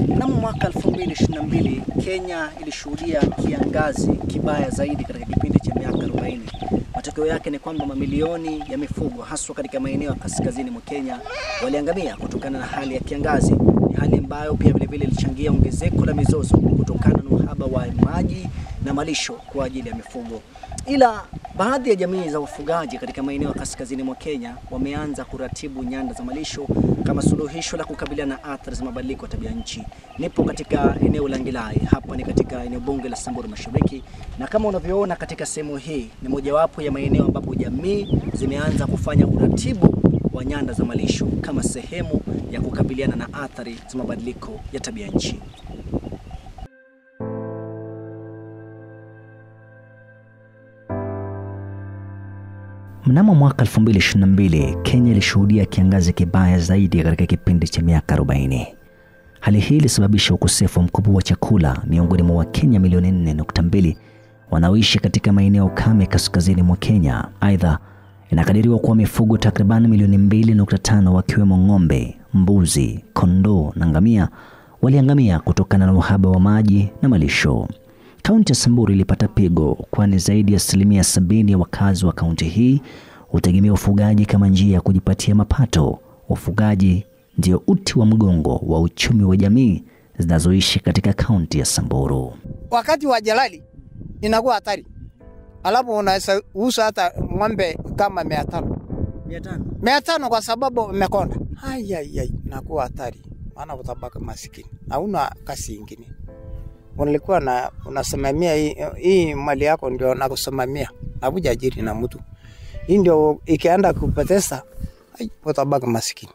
Mnamo mwaka 2022 Kenya ilishuhudia kiangazi kibaya zaidi katika kipindi cha miaka 40. Matokeo yake ni kwamba mamilioni ya mifugo haswa katika maeneo ya kaskazini mwa Kenya waliangamia kutokana na hali ya kiangazi. Ni hali ambayo pia vile ilichangia ongezeko la mizozo kutokana na uhaba wa maji na malisho kwa ajili ya mifugo. Ila baadhi ya jamii za wafugaji katika maeneo ya kaskazini mwa Kenya wameanza kuratibu nyanda za malisho kama suluhisho la kukabiliana na athari za mabadiliko ya tabia nchi. Nipo katika eneo la Ngilai, hapa ni katika eneo bunge la Samburu Mashariki, na kama unavyoona katika sehemu hii ni mojawapo ya maeneo ambapo jamii zimeanza kufanya uratibu wa nyanda za malisho kama sehemu ya kukabiliana na athari za mabadiliko ya tabia nchi. Mnamo mwaka 2022 Kenya ilishuhudia kiangazi kibaya zaidi katika kipindi cha miaka 40. Hali hii ilisababisha ukosefu mkubwa wa chakula miongoni mwa Wakenya milioni 4.2 wanaoishi katika maeneo kame kaskazini mwa Kenya. Aidha, inakadiriwa kuwa mifugo takriban milioni 2.5 wakiwemo ng'ombe, mbuzi, kondoo na ngamia waliangamia kutokana na uhaba wa maji na malisho. Kaunti ya Samburu ilipata pigo kwani zaidi ya 70% ya wakazi wa kaunti hii hutegemea ufugaji kama njia ya kujipatia mapato. Ufugaji ndio uti wa mgongo wa uchumi wa jamii zinazoishi katika kaunti ya Samburu. Wakati wa jalali inakuwa hatari. Alafu unaweza uza hata ng'ombe kama 500 kwa sababu umekonda. Inakuwa hatari. Maana utabaki maskini. Hauna kazi nyingine. Unalikuwa na unasimamia hii mali yako ndio nakusimamia. Hakuja ajiri na mtu. Hii ndio ikienda kupoteza utabaki maskini.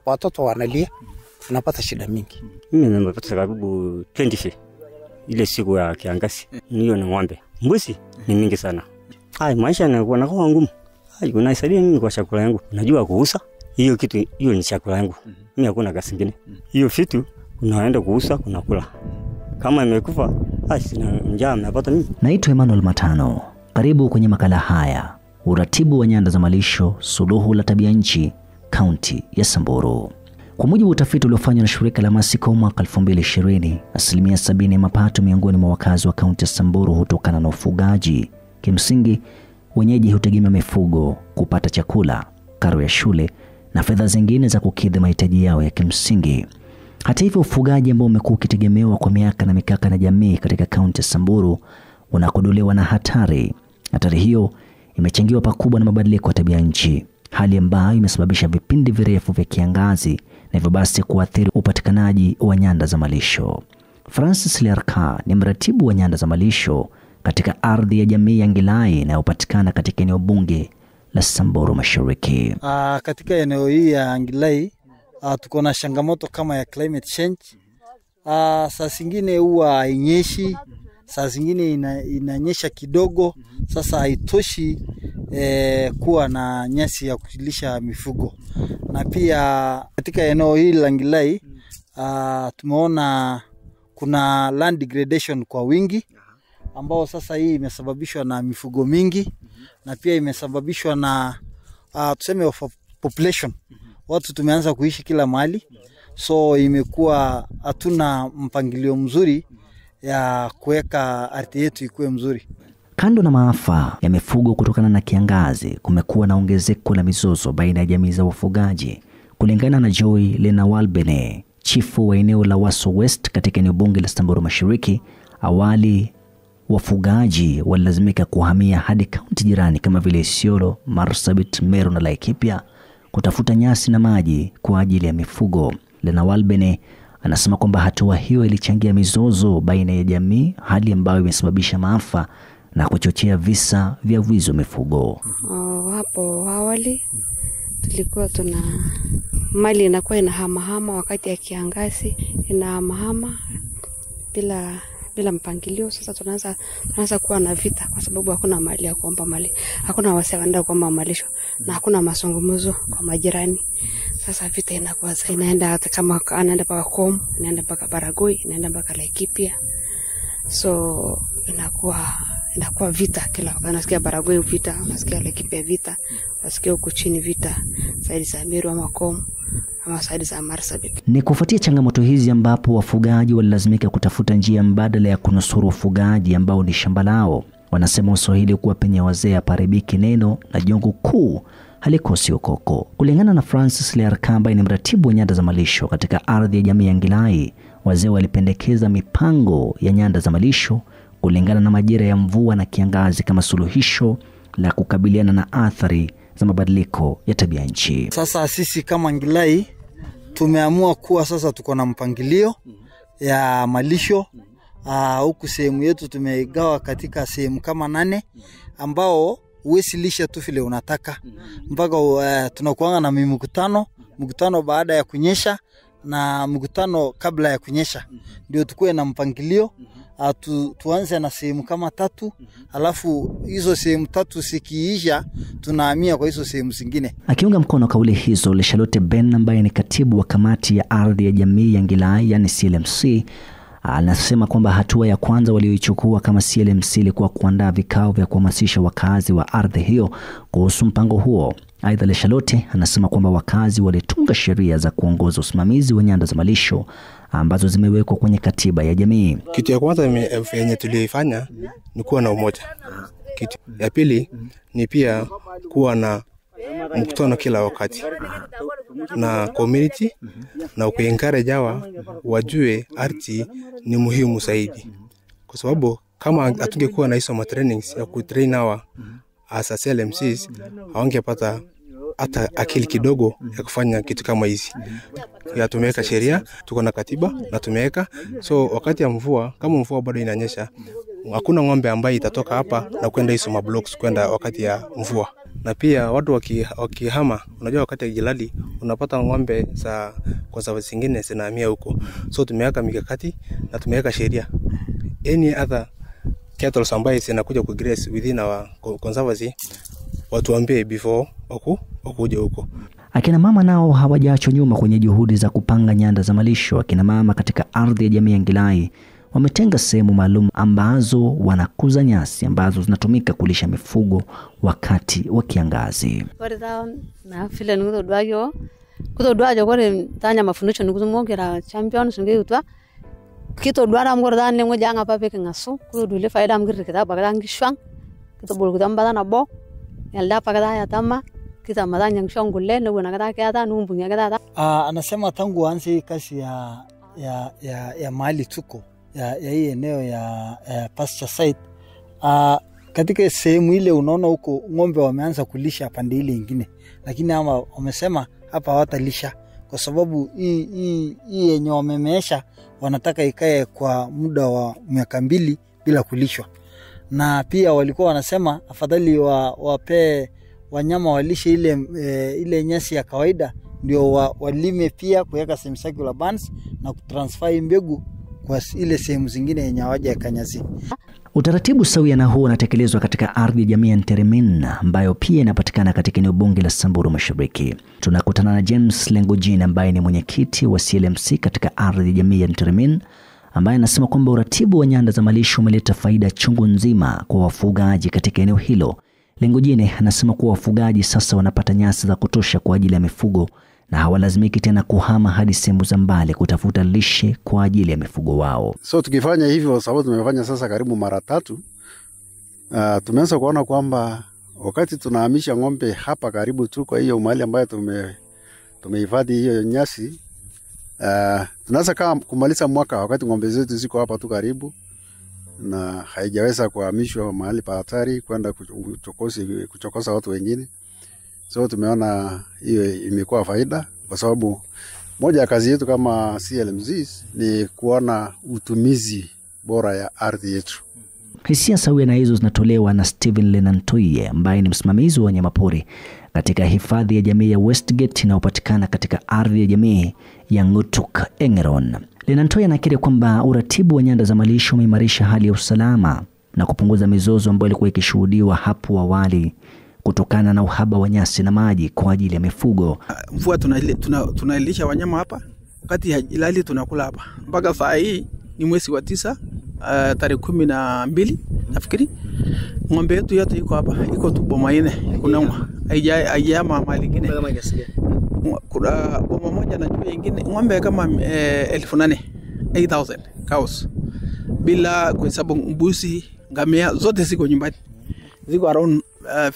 Watoto wanalia, unapata shida mingi. Mimi nimepata karibu 20 ile siku ya kiangazi. Niyo ni ng'ombe. Mbuzi ni mingi sana. Maisha yanakuwa ngumu. Unaisaidia mimi kwa chakula yangu. Najua kuuza. Hiyo kitu hiyo ni chakula yangu. Mimi hakuna kazi nyingine. Hiyo vitu unaenda kuuza unakula. Kama imekufa, sina njaa napata mimi. Naitwa Emmanuel Matano. Karibu kwenye makala haya. Uratibu wa nyanda za malisho, suluhu la tabia nchi, kaunti ya Samburu. Kwa mujibu wa utafiti uliofanywa na shirika la Masiko mwaka 2020, 70% ya mapato miongoni mwa wakazi wa kaunti ya Samburu hutokana na ufugaji. Kimsingi, wenyeji hutegemea mifugo kupata chakula, karo ya shule na fedha zingine za kukidhi mahitaji yao ya kimsingi. Hata hivyo, ufugaji ambao umekuwa ukitegemewa kwa miaka na mikaka na jamii katika kaunti ya Samburu unakodolewa na hatari. Hatari hiyo imechangiwa pakubwa na mabadiliko ya tabia nchi, hali ambayo imesababisha vipindi virefu vya kiangazi na hivyo basi kuathiri upatikanaji wa nyanda za malisho. Francis Lerka ni mratibu wa nyanda za malisho katika ardhi ya jamii ya Ngilai inayopatikana katika eneo bunge la Samburu Mashariki. Katika eneo hii ya Ngilai tuko na changamoto kama ya climate change. Saa zingine huwa hainyeshi, saa zingine inanyesha kidogo. Sasa haitoshi kuwa na nyasi ya kulisha mifugo. Na pia katika eneo hili la Ngilai tumeona kuna land degradation kwa wingi, ambao sasa hii imesababishwa na mifugo mingi na pia imesababishwa na tuseme population. Watu tumeanza kuishi kila mahali, so imekuwa hatuna mpangilio mzuri ya kuweka ardhi yetu ikuwe mzuri. Kando na maafa ya mifugo kutokana na kiangazi, kumekuwa na ongezeko la mizozo baina ya jamii za wafugaji. Kulingana na Joy Lenawalbene, chifu wa eneo la Waso West katika eneo bunge la Samburu Mashariki, awali wafugaji walilazimika kuhamia hadi kaunti jirani kama vile Isiolo, Marsabit, Meru na Laikipia kutafuta nyasi na maji kwa ajili ya mifugo. Lenawalbene anasema kwamba hatua hiyo ilichangia mizozo baina ya jamii, hali ambayo imesababisha maafa na kuchochea visa vya wizi wa mifugo. Hapo awali tulikuwa tuna mali inakuwa inahamahama wakati ya kiangazi, inahamahama bila mpangilio. Sasa tunaanza kuwa na vita kwa sababu hakuna mali ya kuomba mali, hakuna wasee wanaenda kuomba malisho na hakuna mazungumzo kwa majirani. Sasa vita inakuwa inaenda hata kama anaenda mpaka Kom, inaenda mpaka Baragoi, inaenda mpaka Laikipia. So inakuwa vita kila wakati. Nasikia Baragoi vita, nasikia Laikipia vita, nasikia huko chini vita, zaidi za Meru ama Kom. ama side za Marsabit. Ni kufuatia changamoto hizi ambapo wafugaji walilazimika kutafuta njia mbadala ya kunusuru ufugaji ambao ni shamba lao. Wanasema Waswahili kuwa penye wazee haparibiki neno na jongo kuu halikosi ukoko. Kulingana na Francis Learkamba, ni mratibu wa nyanda za malisho katika ardhi ya jamii ya Ngilai, wazee walipendekeza mipango ya nyanda za malisho kulingana na majira ya mvua na kiangazi kama suluhisho la kukabiliana na athari za mabadiliko ya tabia nchi. Sasa sisi kama Ngilai tumeamua kuwa sasa tuko na mpangilio ya malisho. Huku sehemu yetu tumegawa katika sehemu kama 8 ambao uwezi lisha tu vile unataka. Mpaka tunakuanga na mkutano baada ya kunyesha na mkutano kabla ya kunyesha. Ndio tukue na mpangilio. Tuanze na sehemu kama 3, alafu hizo sehemu 3 sikiisha tunahamia kwa hizo sehemu zingine. Akiunga mkono kauli hizo, Leshalote Ben ambaye ni katibu wa kamati ya ardhi ya jamii ya Ngilai yani CLMC, anasema kwamba hatua ya kwanza walioichukua kama CLMC ilikuwa kuandaa vikao vya kuhamasisha wakazi wa ardhi hiyo kuhusu mpango huo. Aidha, Leshalote anasema kwamba wakazi walitunga sheria za kuongoza usimamizi wa nyanda za malisho ambazo zimewekwa kwenye katiba ya jamii. Kitu ya kwanza yenye tulifanya ni kuwa na umoja. Kitu ya pili ni pia kuwa na mkutano kila wakati na community na kuencourage hawa wajue ardhi ni muhimu zaidi, kwa sababu kama hatungekuwa na hizo trainings ya kutrain hawa as a CLMCs hawangepata hata akili kidogo ya kufanya kitu kama hizi. Ya tumeweka sheria, tuko na katiba na tumeweka, so wakati ya mvua, kama mvua bado inanyesha, hakuna ng'ombe ambaye itatoka hapa na kwenda hizo mablocks kwenda wakati ya mvua. Na pia watu wakihama, unajua wakati ya jilali unapata ng'ombe za conservancy zingine zinahamia huko. So tumeweka mikakati na tumeweka sheria. Any other cattle ambaye zinakuja ku graze within our conservancy watuambie before wakuje huko. Akina mama nao hawajaachwa nyuma kwenye juhudi za kupanga nyanda za malisho. Akina mama katika ardhi ya jamii ya Ngilai wametenga sehemu maalum ambazo wanakuza nyasi ambazo zinatumika kulisha mifugo wakati wa kiangazi. Na vile nikutoduayo kore tanya mafundisho nikuzumongera champions ngeutwa kitodwara mgordan lengo janga pape kingasu kudule faida mgirre kita bagadangi shwang kitobol kutamba na bo yalda pagada ya tama kita madanya ngshongulle ndo na kada kaya numbu nya kada. Anasema tangu anze kazi ya mahali tuko ya hii eneo ya pasture site, katika sehemu ile unaona huko ng'ombe wameanza kulisha pande ile nyingine, lakini ama wamesema hapa hawatalisha kwa sababu hii yenye wamemeesha wanataka ikae kwa muda wa miaka 2 bila kulishwa. Na pia walikuwa wanasema afadhali wape wanyama walishe ile nyasi ya kawaida, ndio walime pia kuweka semicircular bands na kutransfer mbegu kwa ile sehemu zingine yenye hawaja kanyasi. Utaratibu sawia na huo unatekelezwa katika ardhi ya jamii ya Nteremin ambayo pia inapatikana katika eneo bunge la Samburu Mashariki. Tunakutana na James Lengojin ambaye ni mwenyekiti wa CLMC katika ardhi ya jamii ya Nteremin, ambaye anasema kwamba uratibu wa nyanda za malisho umeleta faida chungu nzima kwa wafugaji katika eneo hilo. Lengojin anasema kuwa wafugaji sasa wanapata nyasi za kutosha kwa ajili ya mifugo na hawalazimiki tena kuhama hadi sehemu za mbali kutafuta lishe kwa ajili ya mifugo wao. So tukifanya hivyo, sababu tumefanya sasa karibu mara 3, tumeanza kuona kwamba wakati tunahamisha ng'ombe hapa karibu tu kwa hiyo mahali ambayo tumehifadhi hiyo nyasi, tunaweza kama kumaliza mwaka wakati ng'ombe zetu ziko hapa tu karibu na haijaweza kuhamishwa mahali pa hatari kwenda kuchokoza watu wengine. So tumeona hiyo imekuwa faida, kwa sababu moja ya kazi yetu kama CLMCs ni kuona utumizi bora ya ardhi yetu. Hisia sawia na hizo zinatolewa na Steven Lenantoye ambaye ni msimamizi wa wanyamapori katika hifadhi ya jamii ya Westgate inayopatikana katika ardhi ya jamii ya Ngutuk Engeron. Lenantoye anakiri kwamba uratibu wa nyanda za malisho umeimarisha hali ya usalama na kupunguza mizozo ambayo ilikuwa ikishuhudiwa hapo awali kutokana na uhaba wa nyasi na maji kwa ajili ya mifugo. Mvua tunailisha wanyama hapa, wakati ilali tunakula hapa. Mpaka saa hii ni mwezi wa 9, tarehe 12 nafikiri. Ng'ombe yetu yote iko hapa, iko tu boma ine. Kuna haijama mali nyingine. boma moja najua ingine ng'ombe kama 8,000 cows, bila kuhesabu mbuzi, ngamia, zote ziko nyumbani, ziko around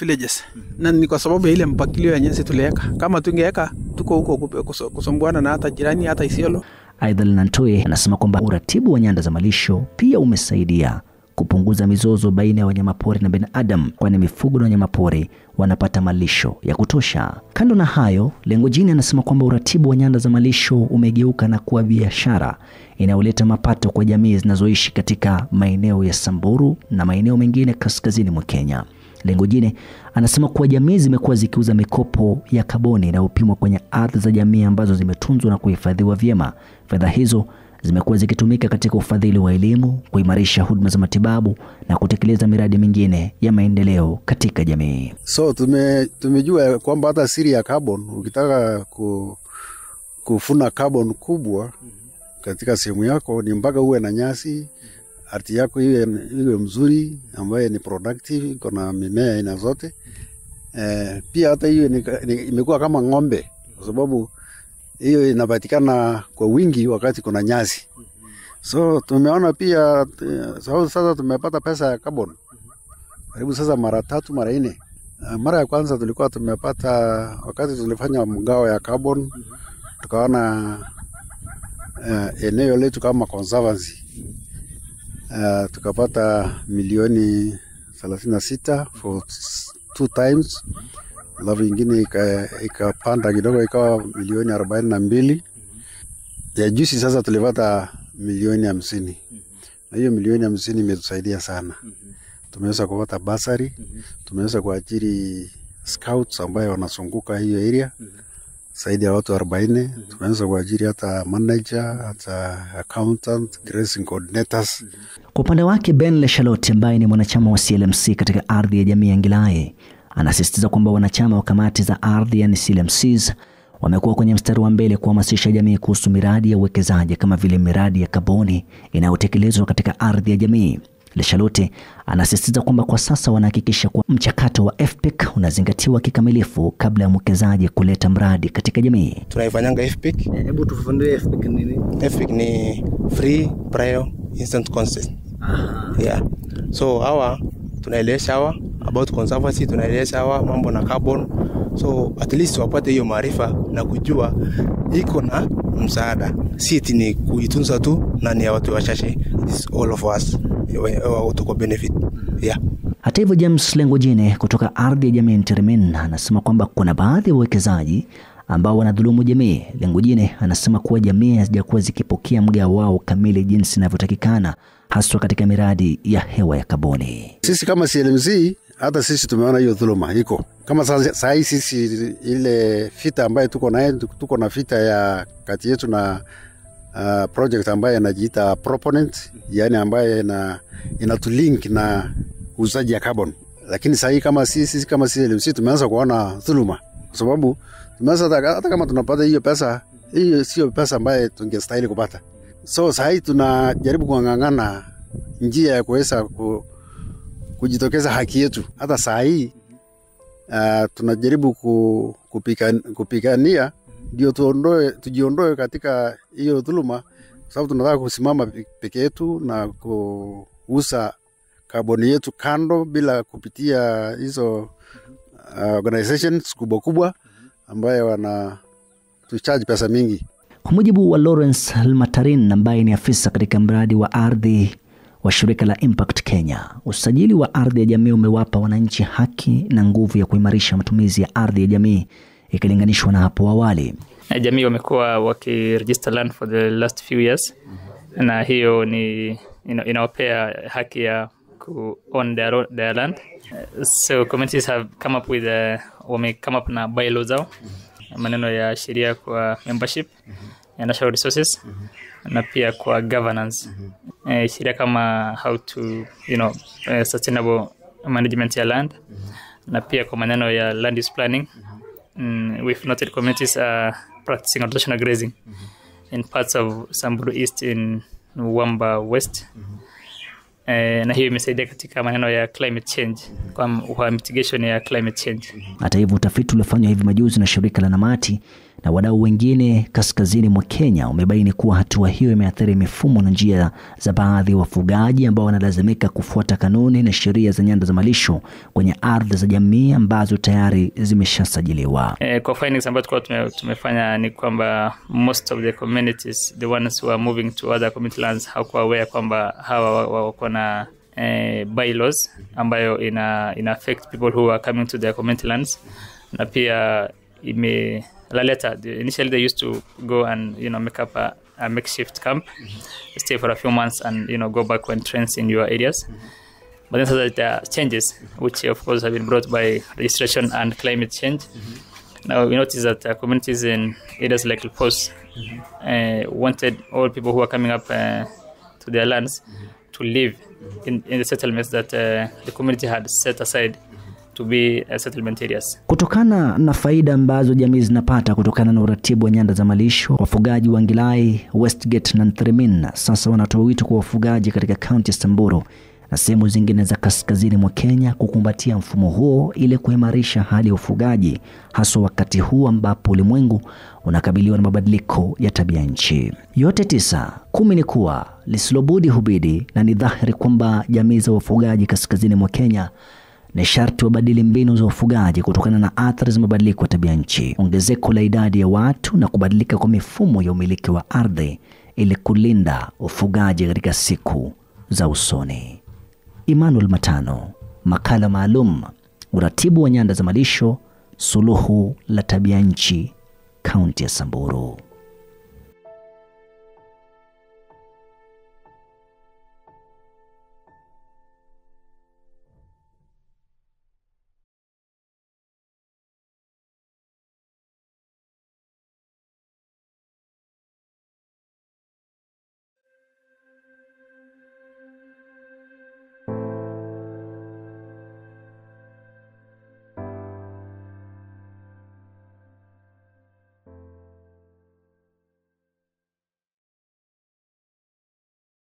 villages. Na ni kwa sababu ya ile mpangilio ya nyasi tuliweka. Kama tungeweka tuko huko kusumbuana na hata jirani, hata Isiolo. Aidha, Nantoi anasema kwamba uratibu wa nyanda za malisho pia umesaidia kupunguza mizozo baina ya wanyamapori na binadamu, kwani mifugo na wanyamapori wanapata malisho ya kutosha. Kando na hayo, Lengojine anasema kwamba uratibu wa nyanda za malisho umegeuka na kuwa biashara inayoleta mapato kwa jamii zinazoishi katika maeneo ya Samburu na maeneo mengine kaskazini mwa Kenya. Lengojine anasema kuwa jamii zimekuwa zikiuza mikopo ya kaboni inayopimwa kwenye ardhi za jamii ambazo zimetunzwa na kuhifadhiwa vyema. Fedha hizo zimekuwa zikitumika katika ufadhili wa elimu, kuimarisha huduma za matibabu na kutekeleza miradi mingine ya maendeleo katika jamii. So tumejua kwamba hata siri ya carbon, ukitaka kufuna carbon kubwa katika sehemu yako ni mpaka uwe na nyasi, ardhi yako iwe mzuri ambaye ni productive, iko na mimea aina zote. Pia hata hiyo imekuwa kama ng'ombe, kwa sababu hiyo inapatikana kwa wingi wakati kuna nyasi. So tumeona pia sasa tumepata pesa ya carbon karibu sasa mara 3 mara 4. Mara ya kwanza tulikuwa tumepata wakati tulifanya mgao ya carbon, tukaona eneo letu kama conservancy tukapata milioni 36 for 2 times. Alafu ingine ikapanda kidogo ikawa milioni 42. Ya juzi sasa tulipata milioni 50. Na hiyo milioni 50 imetusaidia sana. Tumeweza kupata basari, tumeweza kuajiri scouts ambao wanazunguka hiyo area, zaidi ya watu 40. Tumeweza kuajiri hata manager, hata accountant, grazing coordinators. Kwa upande wake, Ben Leshalot ambaye ni mwanachama wa CLMC katika ardhi ya jamii ya Ngilae anasisitiza kwamba wanachama wa kamati za ardhi yani CLMCs wamekuwa kwenye mstari wa mbele kuhamasisha jamii kuhusu miradi ya uwekezaji kama vile miradi ya kaboni inayotekelezwa katika ardhi ya jamii. Leshalote anasisitiza kwamba kwa sasa wanahakikisha kuwa mchakato wa FPIC unazingatiwa kikamilifu kabla ya mwekezaji kuleta mradi katika jamii. Tunaifanyanga FPIC. Hebu tufafanue FPIC ni nini? FPIC ni free prior instant consent. Yeah. So hawa tunaeleza hawa about conservancy, tunaeleza hawa mambo na carbon. So at least wapate hiyo maarifa na kujua iko na msaada. Si eti ni kuitunza tu na ni watu wachache. It's all of us. Tuko benefit. Yeah. Hata hivyo, James Lengojine kutoka ardhi ya jamii Nterimin anasema kwamba kuna baadhi ya wawekezaji ambao wanadhulumu jamii. Lengojine anasema kuwa jamii hazijakuwa zikipokea mgao wao kamili jinsi inavyotakikana, haswa katika miradi ya hewa ya kaboni. Sisi kama CLMC hata sisi tumeona hiyo dhuluma iko. Kama sasa hii sisi ile fita ambayo tuko na fita ya kati yetu na project ambayo inajiita proponent, yani ambayo inatulink na uzaji ya carbon. Lakini sasa kama sisi kama CLMC tumeanza kuona dhuluma, kwa sababu tumeanza hata kama tunapata hiyo pesa, hiyo sio pesa ambayo tungestahili kupata. So sasa tunajaribu kuangangana njia ya kuweza kujitokeza haki yetu. Hata saa hii tunajaribu kupigania ndio tujiondoe katika hiyo dhuluma, sababu tunataka kusimama peke yetu na kuuza kaboni yetu kando bila kupitia hizo organizations kubwa ambayo wanatucharge pesa mingi. Kwa mujibu wa Lawrence Matarin ambaye ni afisa katika mradi wa ardhi wa shirika la Impact Kenya, usajili wa ardhi ya jamii umewapa wananchi haki na nguvu ya kuimarisha matumizi ya ardhi ya jamii ikilinganishwa na hapo awali. Jamii wamekuwa wakiregister land for the last few years, na hiyo ni inawapea haki ya ku own their land. So communities have come up with na bylaws zao, maneno ya sheria kwa membership ya natural resources na pia kwa governance. Sheria kama how to sustainable management ya land, na pia kwa maneno ya land use planning. We've noted communities are practicing rotational grazing in parts of Samburu East in Wamba West. Na hiyo imesaidia katika maneno ya climate change, kwa mitigation ya climate change. Hata hivyo, utafiti uliofanywa hivi majuzi na shirika la Namati na wadau wengine kaskazini mwa Kenya umebaini kuwa hatua hiyo imeathiri mifumo na njia za baadhi ya wafugaji ambao wanalazimika kufuata kanuni na sheria za nyanda za malisho kwenye ardhi za jamii ambazo tayari zimeshasajiliwa. Kwa findings ambazo tumefanya ni kwamba most of the communities, the ones who are moving to other community lands, hawakuwa aware kwamba hawa wako na bylaws ambayo ina affect people who are coming to their community lands. Na pia initially they used to go and make up a makeshift camp, stay for a few months and go back when trains in your areas. But then so there are changes which of course have been brought by registration and climate change. Now we notice that communities in areas like Lpos wanted all people who are coming up to their lands to live in the settlements that the community had set aside to be settlement areas. Kutokana na faida ambazo jamii zinapata kutokana na uratibu wa nyanda za malisho, wafugaji wa Ngilai, Westgate na Nthirimin sasa wanatoa wito kwa wafugaji katika kaunti ya Samburu na sehemu zingine za kaskazini mwa Kenya kukumbatia mfumo huo ili kuimarisha hali ya ufugaji, hasa wakati huu ambapo ulimwengu unakabiliwa na mabadiliko ya tabia nchi. Yote 9, 10 ni kuwa lisilobudi hubidi, na ni dhahiri kwamba jamii za wafugaji kaskazini mwa Kenya ni sharti wabadili mbinu za ufugaji kutokana na athari za mabadiliko ya tabia nchi, ongezeko la idadi ya watu na kubadilika kwa mifumo ya umiliki wa ardhi ili kulinda ufugaji katika siku za usoni. Emmanuel Matano, makala maalum, uratibu wa nyanda za malisho, suluhu la tabia nchi, kaunti ya Samburu.